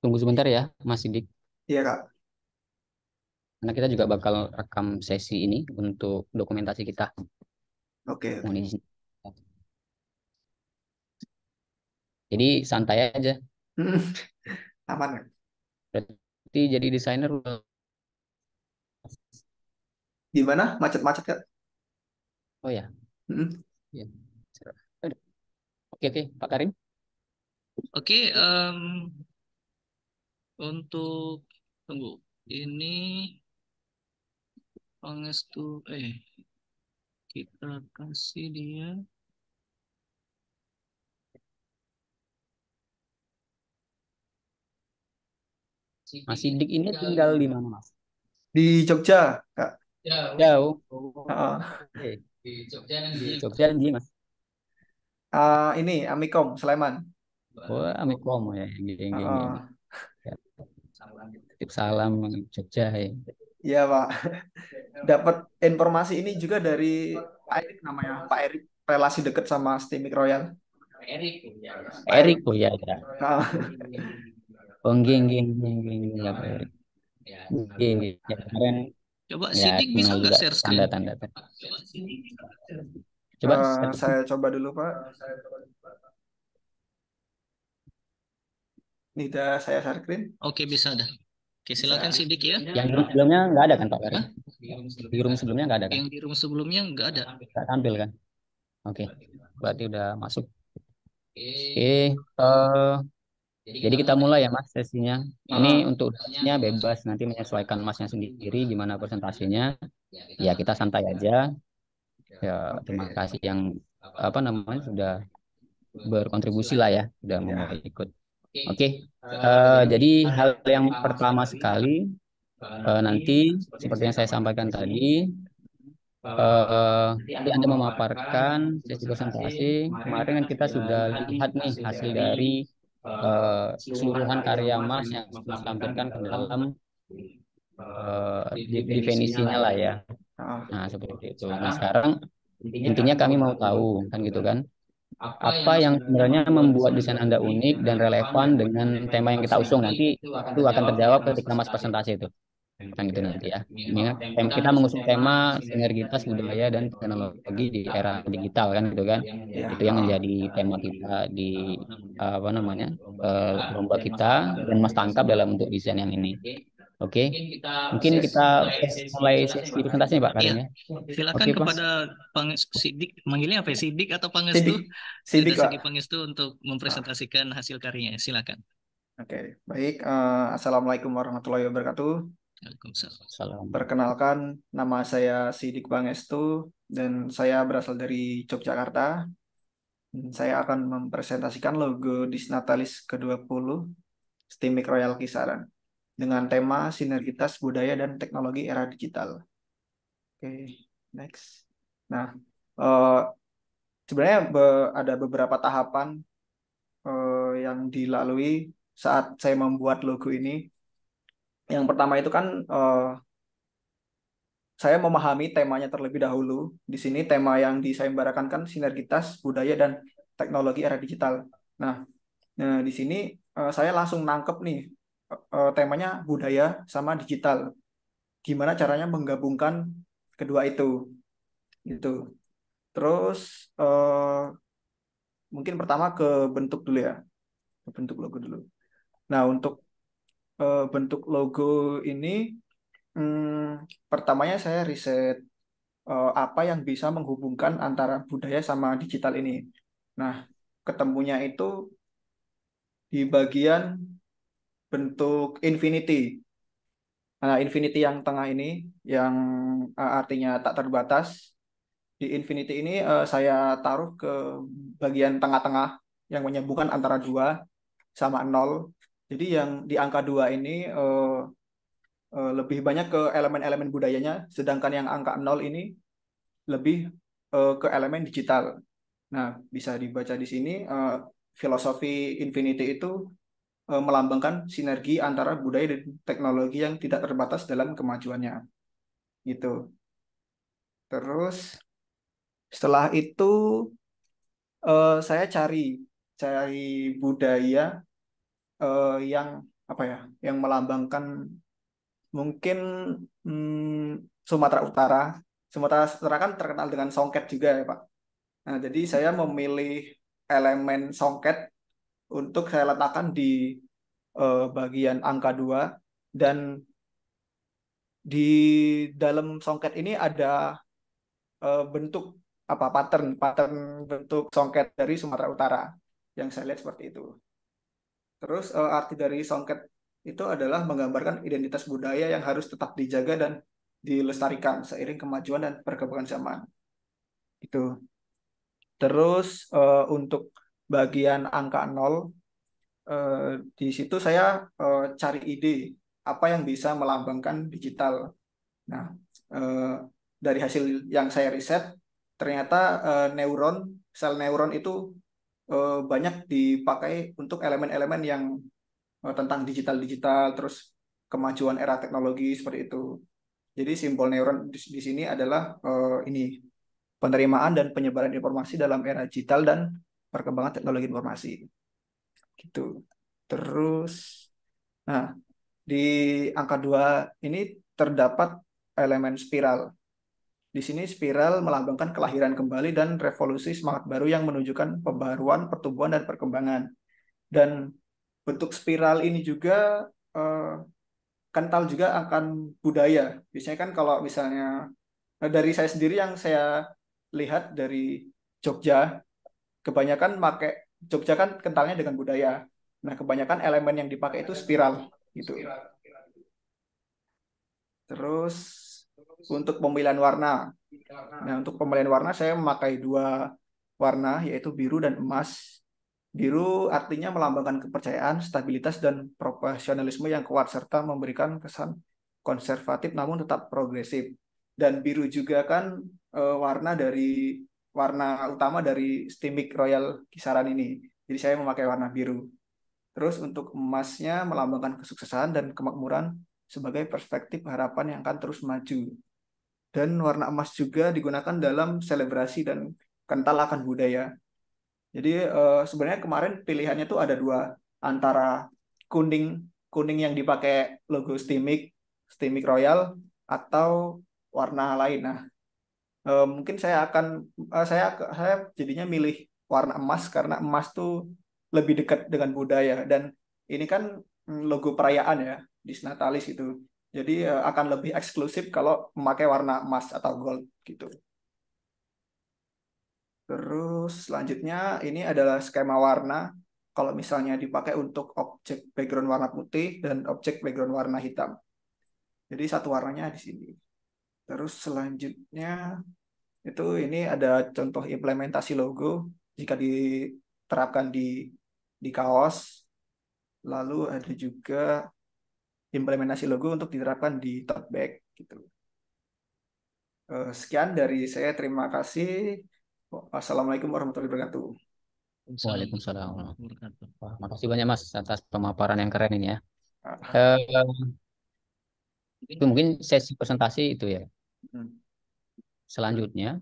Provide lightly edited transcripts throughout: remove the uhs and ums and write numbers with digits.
tunggu sebentar ya, Mas Sidik. Iya, Kak. Karena kita juga bakal rekam sesi ini untuk dokumentasi kita. Oke, oke. Mohon izin. Jadi santai aja. Aman, Kak. Berarti jadi desainer udah. Gimana? Macet-macet, Kak? Oh ya, Hmm. ya. Oke, oke, Pak Karim. Oke, untuk tunggu ini Pangestu kita kasih dia. Mas Sidik ini tinggal di mana, Mas? Di Jogja, Kak. Jauh. Oh, Heeh. oke. Di Jogja dan di Mas. Ini Amikom, Sleman. Oh, Amikom ya. Geng, geng, geng. Heeh. Ya, titip salam Jogja ya. Iya, Pak. Dapat informasi ini juga dari Pak Erik namanya. Pak Erik relasi dekat sama Stimik Royal. Pak Erik. Erik, oh ya, ya. Heeh. Oh, geng, geng, geng, geng, ya, Pak Erik. Geng, geng. Ya, kemarin Coba ya Sidik bisa kenal nggak juga share screen? tanda-tanda. Coba share. Saya coba dulu, Pak. Ini udah saya share screen. Oke, bisa dah. Oke, silakan Bisa. Sidik ya. Yang di room sebelumnya nggak ada kan Pak Karim? Hah? Di room sebelumnya nggak ada kan? Yang di room sebelumnya nggak ada. Nggak tampil kan? Oke, berarti udah masuk. Oke, jadi kita mulai ya Mas sesinya. Ini Heeh. untuk durasinya bebas, nanti menyesuaikan Masnya sendiri gimana presentasinya. Ya kita santai aja. Ya terima Oke. kasih yang apa namanya sudah berkontribusi lah ya, sudah mau Ya. ikut. Oke, jadi hal yang pertama sekali nanti seperti yang saya sampaikan tadi, nanti Anda memaparkan sesi presentasi. Kemarin kan kita sudah lihat nih hasil dari keseluruhan karya Mas yang dilampirkan ke dalam definisinya lah ya. Heeh. Nah, seperti itu. Nah, sekarang intinya kami mau tahu kan gitu kan. Apa yang sebenarnya membuat desain Anda unik dan relevan dengan tema yang kita usung nanti itu akan terjawab ketika Mas presentasi itu. Kan gitu nanti ya. Ini kan kita mengusung tema sinergitas budaya dan teknologi di era digital kan gitu kan. Ya. Itu yang Heeh. menjadi tema kita di apa namanya lomba kita dan Mas tangkap dalam bentuk desain yang ini. Oke, mungkin kita mulai sesi presentasinya Pak Iya, Karim ya. Oke silakan Mas. kepada Sidik, manggilnya apa ya? Sidik atau Pangestu? Sidik. Sidik, Sudah Sidik Pak. Pangestu untuk Ah, mempresentasikan hasil karyanya. Silakan. oke. Baik. Assalamualaikum warahmatullahi wabarakatuh. Waalaikumsalam. Salam. Perkenalkan, nama saya Sidik Bangestu dan saya berasal dari Yogyakarta. Saya akan mempresentasikan logo Disnatalis ke-20 Stimik Royal Kisaran dengan tema sinergitas budaya dan teknologi era digital. Oke, next. Nah, eh, sebenarnya ada beberapa tahapan yang dilalui saat saya membuat logo ini. Yang pertama itu kan saya memahami temanya terlebih dahulu. Di sini tema yang disayembarakan kan sinergitas budaya dan teknologi era digital. Nah, di sini saya langsung nangkep nih temanya budaya sama digital. Gimana caranya menggabungkan kedua itu, gitu. Terus mungkin pertama ke bentuk dulu ya, ke bentuk logo dulu. Nah, untuk bentuk logo ini, pertamanya saya riset apa yang bisa menghubungkan antara budaya sama digital ini. Nah, ketemunya itu di bagian bentuk infinity. Nah, infinity yang tengah ini, yang artinya tak terbatas, di infinity ini saya taruh ke bagian tengah-tengah yang menyambungkan antara 2 sama 0. Jadi yang di angka 2 ini lebih banyak ke elemen-elemen budayanya, sedangkan yang angka 0 ini lebih ke elemen digital. Nah, bisa dibaca di sini filosofi infinity itu melambangkan sinergi antara budaya dan teknologi yang tidak terbatas dalam kemajuannya. Gitu. Terus setelah itu saya cari cari budaya yang apa ya, yang melambangkan mungkin Sumatera Utara. Sumatera Utara kan terkenal dengan songket juga ya Pak. Nah, jadi saya memilih elemen songket untuk saya letakkan di bagian angka 2, dan di dalam songket ini ada bentuk apa, pattern pattern bentuk songket dari Sumatera Utara yang saya lihat seperti itu. Terus arti dari songket itu adalah menggambarkan identitas budaya yang harus tetap dijaga dan dilestarikan seiring kemajuan dan perkembangan zaman. Itu. Terus untuk bagian angka 0, di situ saya cari ide apa yang bisa melambangkan digital. Nah, eh, dari hasil yang saya riset, ternyata sel neuron itu banyak dipakai untuk elemen-elemen yang tentang digital-digital, terus kemajuan era teknologi seperti itu. Jadi simbol neuron di sini adalah ini penerimaan dan penyebaran informasi dalam era digital dan perkembangan teknologi informasi. Gitu. Terus, nah, di angka 2 ini terdapat elemen spiral. Di sini spiral melambangkan kelahiran kembali dan revolusi semangat baru yang menunjukkan pembaruan, pertumbuhan, dan perkembangan. Dan bentuk spiral ini juga eh, kental juga akan budaya. Biasanya kan kalau misalnya dari saya sendiri yang saya lihat dari Jogja, kebanyakan pakai, Jogja kan kentalnya dengan budaya. Nah, kebanyakan elemen yang dipakai itu spiral gitu. Terus untuk pemilihan warna. Nah, untuk pemilihan warna saya memakai dua warna, yaitu biru dan emas. Biru artinya melambangkan kepercayaan, stabilitas, dan profesionalisme yang kuat, serta memberikan kesan konservatif namun tetap progresif. Dan biru juga kan warna utama dari Stimik Royal Kisaran ini. Jadi saya memakai warna biru. Terus untuk emasnya melambangkan kesuksesan dan kemakmuran sebagai perspektif harapan yang akan terus maju. Dan warna emas juga digunakan dalam selebrasi dan kental akan budaya. Jadi sebenarnya kemarin pilihannya tuh ada dua, antara kuning kuning yang dipakai logo Stimik Royal, atau warna lain. Nah, mungkin saya jadinya milih warna emas karena emas tuh lebih dekat dengan budaya, dan ini kan logo perayaan ya, Disnatalis itu. Jadi akan lebih eksklusif kalau memakai warna emas atau gold gitu. Terus selanjutnya ini adalah skema warna. Kalau misalnya dipakai untuk objek background warna putih dan objek background warna hitam. Jadi satu warnanya di sini. Terus selanjutnya itu ini ada contoh implementasi logo jika diterapkan di kaos. Lalu ada juga implementasi logo untuk diterapkan di tote bag gitu. Sekian dari saya. Terima kasih. Wassalamualaikum warahmatullahi wabarakatuh. Waalaikumsalam. Wabarakatuh. Wah, makasih banyak Mas atas pemaparan yang keren ini ya. Ah, Eh, itu mungkin sesi presentasi itu ya. hmm. Selanjutnya,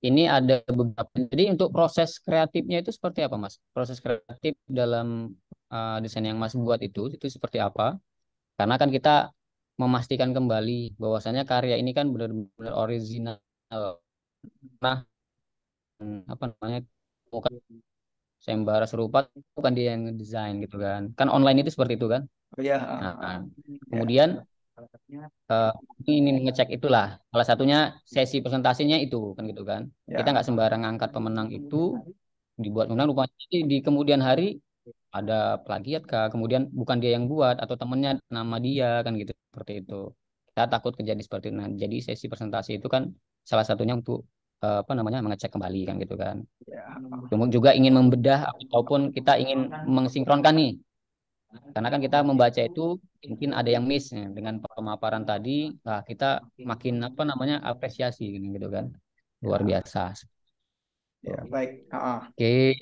ini ada beberapa. Jadi untuk proses kreatifnya itu seperti apa Mas? Proses kreatif dalam desain yang Mas buat itu seperti apa? Karena kan kita memastikan kembali bahwasanya karya ini kan benar-benar original. Nah, apa namanya? Bukan sayembara serupa, bukan dia yang desain gitu kan. Kan online itu seperti itu kan. Oh ya, Nah, ya, kemudian eh, ini ngecek itulah. Salah satunya sesi presentasinya itu kan gitu kan. Kita ya. nggak sembarang angkat pemenang itu dibuat menang rupanya di kemudian hari ada plagiat kah, kemudian bukan dia yang buat atau temennya nama dia kan gitu seperti itu. Kita takut kejadian seperti itu. Nah, jadi sesi presentasi itu kan salah satunya untuk apa namanya mengecek kembali kan gitu kan. Ya, Kemudian juga ingin membedah ataupun kita ingin mensinkronkan nih. Karena kan kita membaca itu mungkin ada yang miss ya, dengan pemaparan tadi, nah kita makin apa namanya apresiasi gitu kan. Luar ya, biasa. ya, baik. Oke,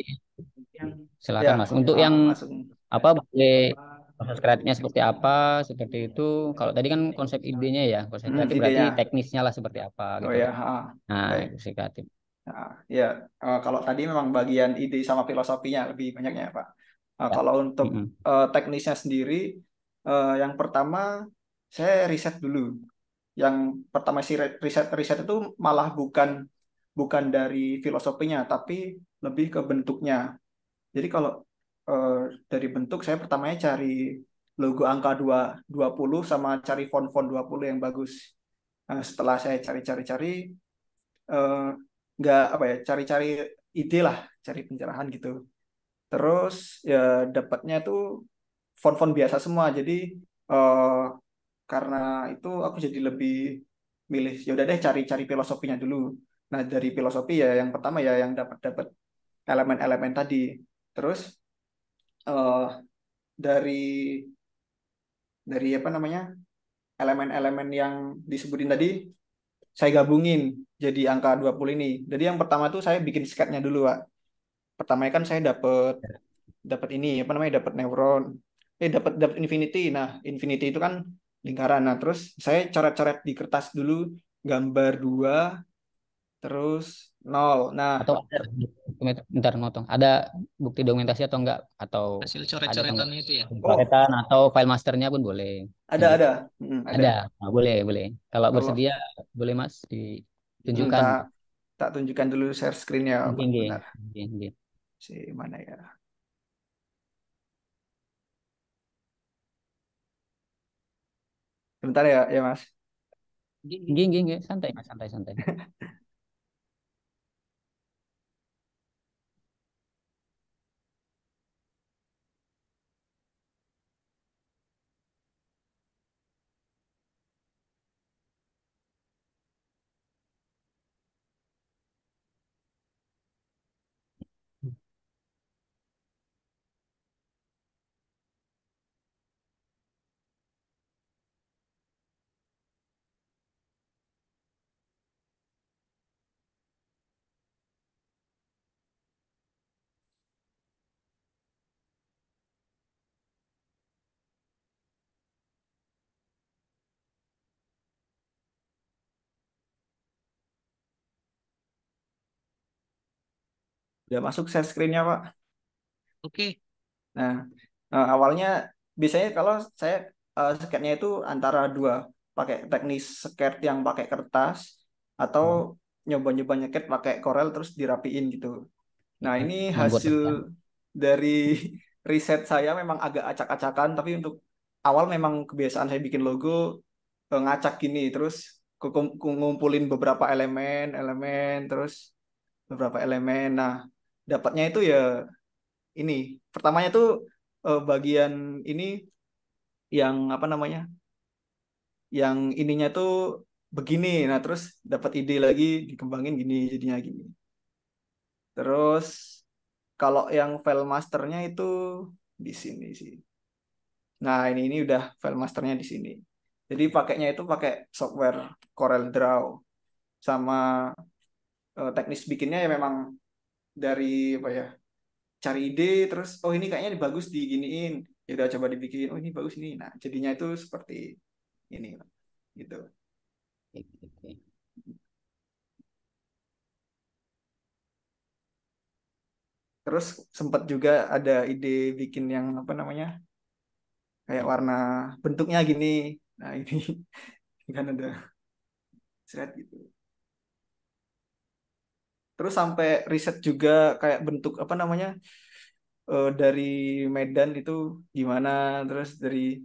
silakan Mas. Ya, Untuk yang masuk. apa boleh proses kreatifnya seperti apa, seperti itu. Kalau tadi kan konsep idenya ya, konsep kreatif berarti Idenya. teknisnya lah seperti apa Oh gitu ya, kan. Nah, baik. itu sih kreatif. Ya, kalau tadi memang bagian ide sama filosofinya lebih banyaknya, Pak. Nah, Ya. kalau untuk Mm-mm. teknisnya sendiri, yang pertama saya riset dulu. Yang pertama sih riset riset itu malah bukan bukan dari filosofinya, tapi lebih ke bentuknya. Jadi kalau eh, dari bentuk saya pertamanya cari logo angka 20 sama cari font-font 20 yang bagus. Nah, setelah saya cari-cari-cari eh, nggak apa ya, cari-cari ide lah, cari pencerahan gitu. Terus ya dapatnya tuh font-font biasa semua. Jadi eh, karena itu aku jadi lebih milih ya udah deh cari-cari filosofinya dulu. Nah, dari filosofi ya yang pertama ya yang dapat dapat elemen-elemen tadi. Terus eh, dari apa namanya? Elemen-elemen yang disebutin tadi saya gabungin jadi angka 20 ini. Jadi yang pertama tuh saya bikin sketnya dulu, Pak. Pertamanya kan saya dapat dapat ini apa namanya? Dapat neuron. Dapat dapat infinity. Nah, infinity itu kan lingkaran. Nah, terus saya coret-coret di kertas dulu gambar 2 terus nol. Nah, Atau ada bentar motong. Ada bukti dokumentasi atau enggak? Atau Hasil ada atau enggak? coret-coretannya itu ya. oh, Coretan atau file masternya pun boleh. ada Yang gitu. ada. Ada. Ada. Nah, boleh, boleh. Kalau Kalau bersedia, boleh Mas ditunjukkan. tak tak tunjukkan dulu share screen-nya, Pak. Tinggi. Bentar. Tinggi. Si mana ya? Bentar ya, ya Mas. Tinggi, tinggi. Santai, Mas. Santai, santai. Udah masuk share screen-nya, Pak. Oke. Nah, awalnya biasanya kalau saya sketnya itu antara dua, pakai teknis sket yang pakai kertas atau nyoba-nyoba nyeket pakai Corel terus dirapiin gitu. Nah, ini Membuat hasil dari riset saya memang agak acak-acakan, tapi untuk awal memang kebiasaan saya bikin logo ngacak gini, terus ngumpulin beberapa elemen, terus beberapa elemen. Nah, dapatnya itu ya ini. Pertamanya tuh bagian ini yang apa namanya? Yang ininya tuh begini. Nah, terus dapat ide lagi dikembangin gini jadinya gini. Terus kalau yang file masternya itu di sini sih. Nah, ini udah file masternya di sini. Jadi pakainya itu pakai software Corel Draw sama teknis bikinnya ya memang dari apa ya? Cari ide terus oh ini kayaknya bagus diginiin. Ya udah coba dibikin. Oh ini bagus ini. Nah, jadinya itu seperti ini gitu. Oke. Terus sempat juga ada ide bikin yang apa namanya? Kayak warna bentuknya gini. Nah, ini kan ada thread gitu. Terus sampai riset juga kayak bentuk apa namanya dari Medan itu gimana, terus dari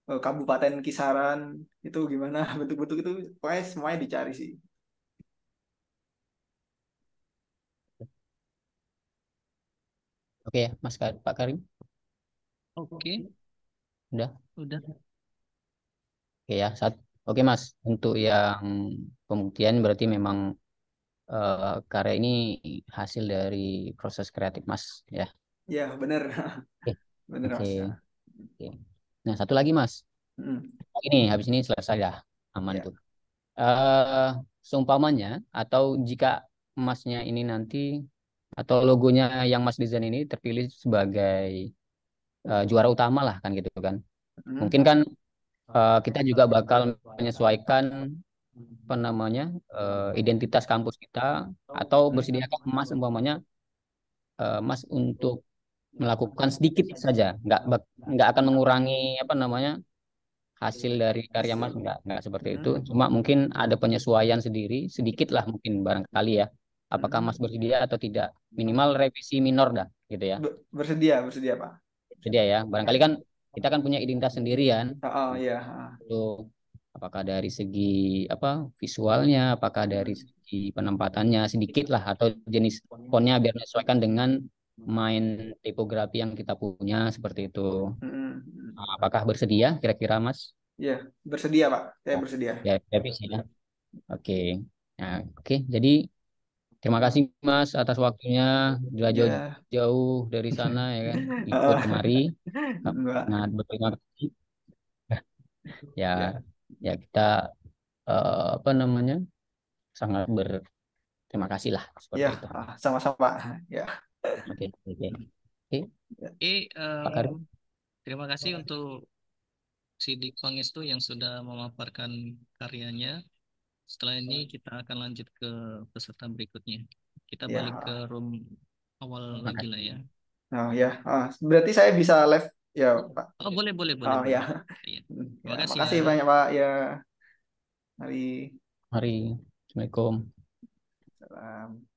Kabupaten Kisaran itu gimana bentuk-bentuk itu pokoknya semuanya dicari sih. Oke, Mas Pak Karim. Oke. Udah. Udah. Oke ya. Oke, Mas. Untuk yang pembuktian berarti memang karya ini hasil dari proses kreatif Mas ya. Ya bener, Oke. bener Oke. Mas. Oke. Nah, satu lagi Mas. Mm, Ini habis ini selesai dah. Aman ya, itu. eh Seumpamanya atau jika Masnya ini nanti atau logonya yang Mas desain ini terpilih sebagai juara utama lah kan gitu kan. mm, Mungkin kan kita juga bakal menyesuaikan apa namanya identitas kampus kita atau bersediakan Mas umpamanya Mas untuk melakukan sedikit saja, nggak akan mengurangi apa namanya hasil dari karya Mas, Hasil. nggak seperti itu. Mm, Cuma mungkin ada penyesuaian sendiri, sedikit lah mungkin barangkali ya. Apakah mm. Mas bersedia atau tidak? Minimal revisi minor dah, gitu ya. Bersedia, bersedia Pak. Bersedia ya. Ya. Barangkali kan kita kan punya identitas sendiri kan. Oh, iya. Ah. Itu apakah dari segi apa visualnya, apakah dari Mm, segi penempatannya sedikit lah atau jenis fontnya biar menyesuaikan dengan main tipografi yang kita punya seperti itu. mm, mm. Nah, apakah bersedia kira-kira Mas? Iya, bersedia Pak. Saya bersedia. Ya, revisi ya. Oke. Nah, oke. Jadi terima kasih Mas atas waktunya sudah Ya. jauh-jauh dari sana ya kan ikut Ah, kemari. Enggak. Sangat berterima kasih. Ya, Ya. ya kita apa namanya sangat berterima kasih lah seperti Ya, itu. sama-sama Pak. Ya. Oke, oke, oke, Eh, Pak Karim. terima kasih untuk Sidik Pangestu yang sudah memaparkan karyanya. Setelah ini kita akan lanjut ke peserta berikutnya. Kita balik ke Ya. room awal lagi lah ya. Oh ya. Berarti saya bisa live ya Pak. Oh, boleh, boleh, boleh, Oh ya. boleh. Iya. Ya, Terima kasih ya. makasih banyak Pak. Ya. Mari. Mari, Assalamualaikum. Salam.